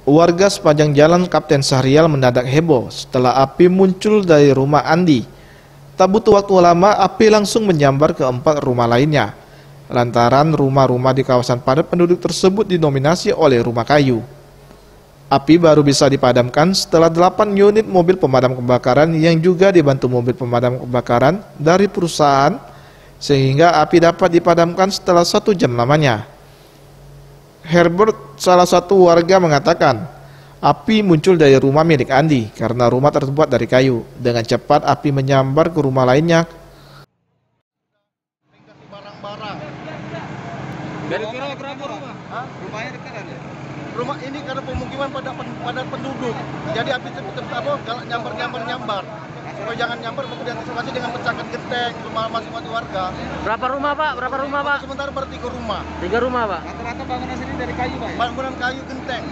Warga sepanjang jalan Kapten Syahrial mendadak heboh setelah api muncul dari rumah Andi. Tak butuh waktu lama, api langsung menyambar ke 4 rumah lainnya. Lantaran rumah-rumah di kawasan padat penduduk tersebut didominasi oleh rumah kayu. Api baru bisa dipadamkan setelah 8 unit mobil pemadam kebakaran yang juga dibantu mobil pemadam kebakaran dari perusahaan, sehingga api dapat dipadamkan setelah 1 jam lamanya. Herbert, salah satu warga, mengatakan api muncul dari rumah milik Andi karena rumah terbuat dari kayu. Dengan cepat api menyambar ke rumah lainnya. Barang-barang. Dari berapa rumah? Hah? Rumahnya dekat ada? Rumah ini karena pemukiman pada penduduk. Jadi api kalau nyambar. Supaya jangan nyambar, maka diantisipasi dengan pecahkan genteng rumah masing-masing warga. Berapa rumah Pak? Berapa rumah Pak? Sementara baru 3 rumah. 3 rumah Pak? Rata-rata bangunan sini dari kayu Pak ya? Bangunan kayu genteng.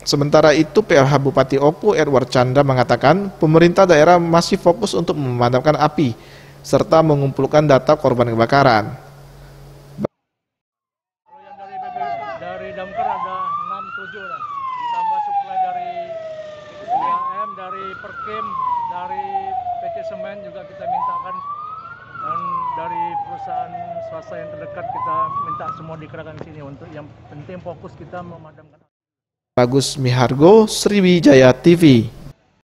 Sementara itu, PLH Bupati Opo Edward Chandra mengatakan pemerintah daerah masih fokus untuk memadamkan api serta mengumpulkan data korban kebakaran. Kalau yang dari damkar ada 6-7 lah, ditambah suplai dari BHM, dari Perkim, dari PT Semen juga kita mintakan, dan dari perusahaan swasta yang terdekat kita minta semua dikerahkan sini untuk yang penting fokus kita memadamkan. Bagus Mihargo, Sriwijaya TV.